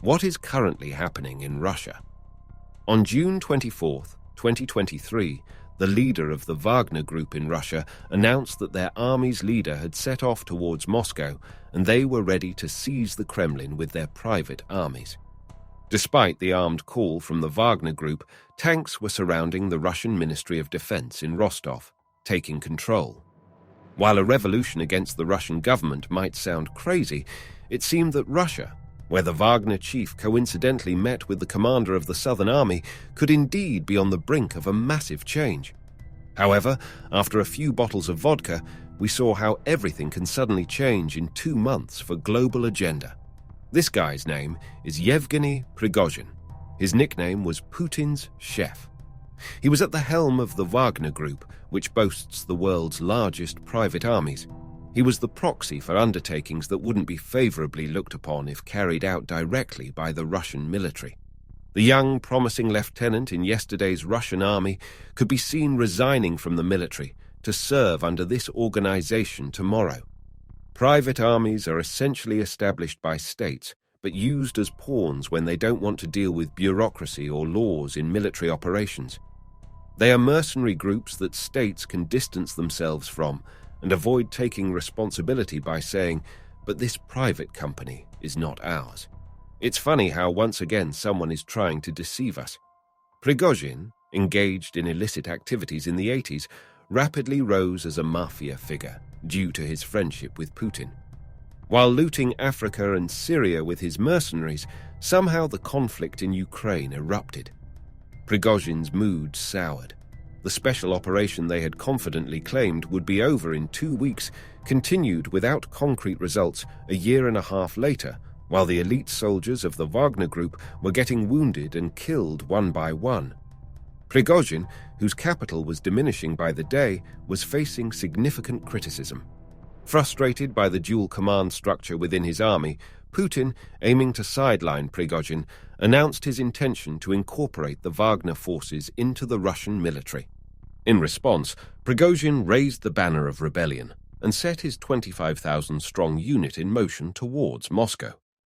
What is currently happening in Russia? On June 24, 2023, the leader of the Wagner Group in Russia announced that their army's leader had set off towards Moscow and they were ready to seize the Kremlin with their private armies. Despite the armed call from the Wagner Group, tanks were surrounding the Russian Ministry of Defense in Rostov, taking control. While a revolution against the Russian government might sound crazy, it seemed that Russia, where the Wagner chief coincidentally met with the commander of the Southern Army, could indeed be on the brink of a massive change. However, after a few bottles of vodka, we saw how everything can suddenly change in 2 months for global agenda. This guy's name is Yevgeny Prigozhin. His nickname was Putin's chef. He was at the helm of the Wagner Group, which boasts the world's largest private armies. He was the proxy for undertakings that wouldn't be favorably looked upon if carried out directly by the Russian military. The young, promising lieutenant in yesterday's Russian army could be seen resigning from the military to serve under this organization tomorrow. Private armies are essentially established by states, but used as pawns when they don't want to deal with bureaucracy or laws in military operations. They are mercenary groups that states can distance themselves from and avoid taking responsibility by saying, "But this private company is not ours." It's funny how once again someone is trying to deceive us. Prigozhin, engaged in illicit activities in the 80s, rapidly rose as a mafia figure due to his friendship with Putin. While looting Africa and Syria with his mercenaries, somehow the conflict in Ukraine erupted. Prigozhin's mood soured. The special operation they had confidently claimed would be over in 2 weeks continued without concrete results a year and a half later, while the elite soldiers of the Wagner Group were getting wounded and killed one by one. Prigozhin, whose capital was diminishing by the day, was facing significant criticism. Frustrated by the dual command structure within his army, Putin, aiming to sideline Prigozhin, announced his intention to incorporate the Wagner forces into the Russian military. In response, Prigozhin raised the banner of rebellion and set his 25,000-strong unit in motion towards Moscow.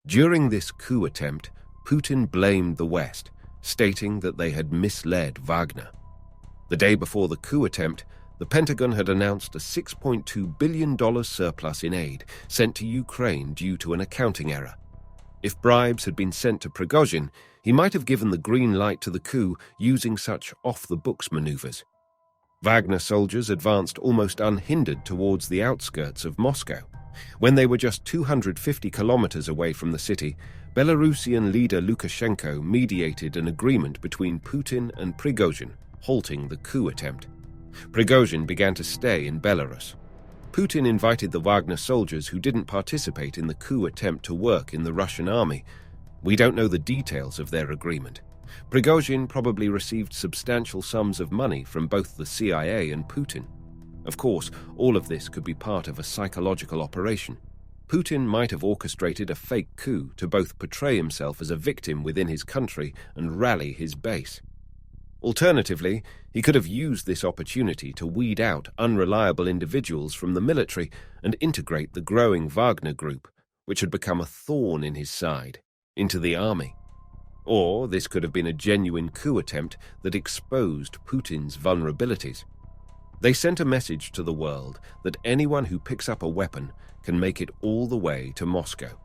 During this coup attempt, Putin blamed the West, stating that they had misled Wagner. The day before the coup attempt, the Pentagon had announced a $6.2 billion surplus in aid sent to Ukraine due to an accounting error. If bribes had been sent to Prigozhin, he might have given the green light to the coup using such off-the-books maneuvers. Wagner soldiers advanced almost unhindered towards the outskirts of Moscow. When they were just 250 kilometers away from the city, Belarusian leader Lukashenko mediated an agreement between Putin and Prigozhin, halting the coup attempt. Prigozhin began to stay in Belarus. Putin invited the Wagner soldiers who didn't participate in the coup attempt to work in the Russian army. We don't know the details of their agreement. Prigozhin probably received substantial sums of money from both the CIA and Putin. Of course, all of this could be part of a psychological operation. Putin might have orchestrated a fake coup to both portray himself as a victim within his country and rally his base. Alternatively, he could have used this opportunity to weed out unreliable individuals from the military and integrate the growing Wagner Group, which had become a thorn in his side, into the army. Or this could have been a genuine coup attempt that exposed Putin's vulnerabilities. They sent a message to the world that anyone who picks up a weapon can make it all the way to Moscow.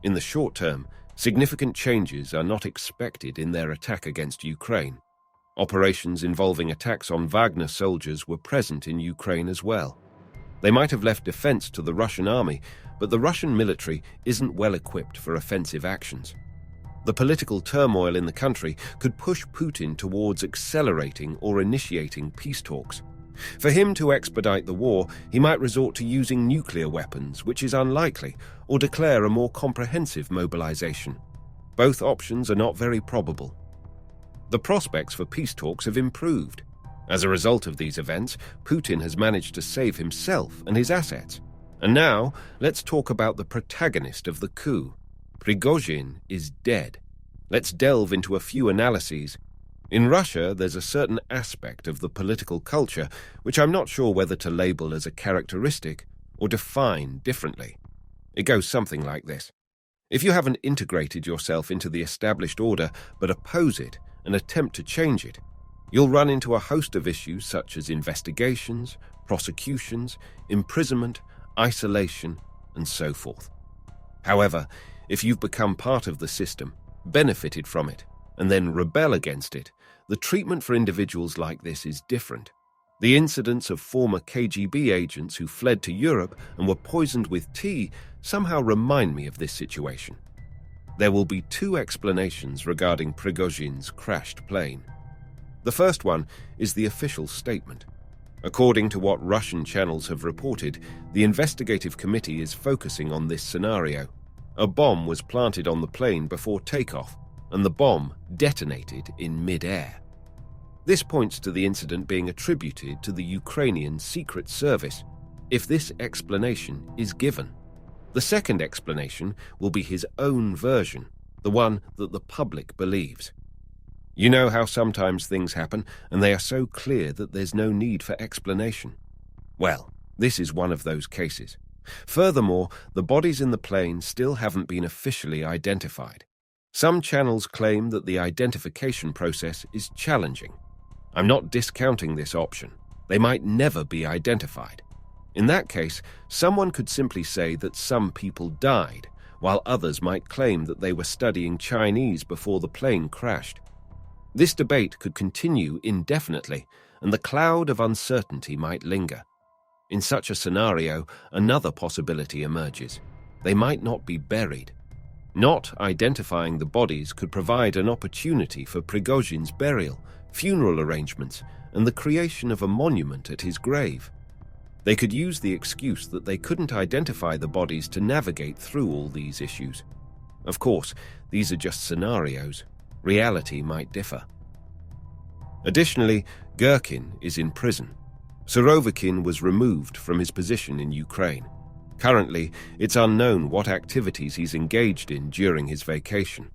In the short term, significant changes are not expected in their attack against Ukraine. Operations involving attacks on Wagner soldiers were present in Ukraine as well. They might have left defense to the Russian army, but the Russian military isn't well equipped for offensive actions. The political turmoil in the country could push Putin towards accelerating or initiating peace talks. For him to expedite the war, he might resort to using nuclear weapons, which is unlikely, or declare a more comprehensive mobilization. Both options are not very probable. The prospects for peace talks have improved. As a result of these events, Putin has managed to save himself and his assets. And now, let's talk about the protagonist of the coup. Prigozhin is dead. Let's delve into a few analyses. In Russia, there's a certain aspect of the political culture which I'm not sure whether to label as a characteristic or define differently. It goes something like this. If you haven't integrated yourself into the established order but oppose it and attempt to change it, you'll run into a host of issues such as investigations, prosecutions, imprisonment, isolation, and so forth. However, if you've become part of the system, benefited from it, and then rebel against it, the treatment for individuals like this is different. The incidents of former KGB agents who fled to Europe and were poisoned with tea somehow remind me of this situation. There will be two explanations regarding Prigozhin's crashed plane. The first one is the official statement. According to what Russian channels have reported, the investigative committee is focusing on this scenario. A bomb was planted on the plane before takeoff, and the bomb detonated in mid-air. This points to the incident being attributed to the Ukrainian Secret Service, if this explanation is given. The second explanation will be his own version, the one that the public believes. You know how sometimes things happen and they are so clear that there's no need for explanation. Well, this is one of those cases. Furthermore, the bodies in the plane still haven't been officially identified. Some channels claim that the identification process is challenging. I'm not discounting this option. They might never be identified. In that case, someone could simply say that some people died, while others might claim that they were studying Chinese before the plane crashed. This debate could continue indefinitely, and the cloud of uncertainty might linger. In such a scenario, another possibility emerges. They might not be buried. Not identifying the bodies could provide an opportunity for Prigozhin's burial, funeral arrangements, and the creation of a monument at his grave. They could use the excuse that they couldn't identify the bodies to navigate through all these issues. Of course, these are just scenarios. Reality might differ. Additionally, Gherkin is in prison. Surovikin was removed from his position in Ukraine. Currently, it's unknown what activities he's engaged in during his vacation.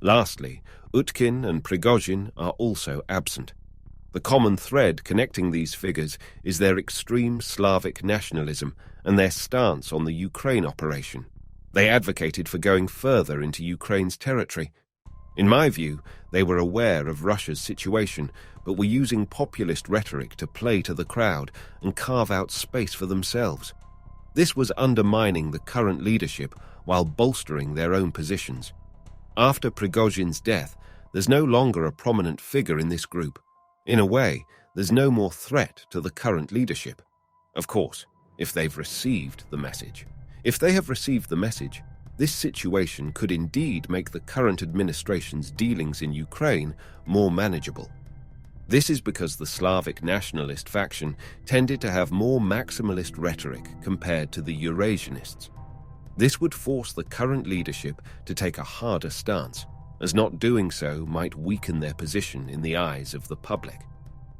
Lastly, Utkin and Prigozhin are also absent. The common thread connecting these figures is their extreme Slavic nationalism and their stance on the Ukraine operation. They advocated for going further into Ukraine's territory. In my view, they were aware of Russia's situation, but were using populist rhetoric to play to the crowd and carve out space for themselves. This was undermining the current leadership while bolstering their own positions. After Prigozhin's death, there's no longer a prominent figure in this group. In a way, there's no more threat to the current leadership. Of course, if they've received the message. If they have received the message, this situation could indeed make the current administration's dealings in Ukraine more manageable. This is because the Slavic nationalist faction tended to have more maximalist rhetoric compared to the Eurasianists. This would force the current leadership to take a harder stance, as not doing so might weaken their position in the eyes of the public.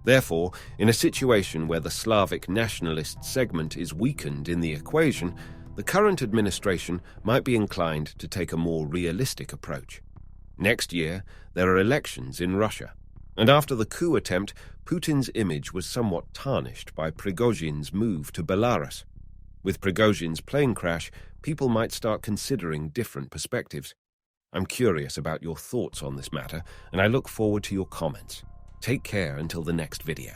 Therefore, in a situation where the Slavic nationalist segment is weakened in the equation, the current administration might be inclined to take a more realistic approach. Next year, there are elections in Russia, and after the coup attempt, Putin's image was somewhat tarnished by Prigozhin's move to Belarus. With Prigozhin's plane crash, people might start considering different perspectives. I'm curious about your thoughts on this matter, and I look forward to your comments. Take care until the next video.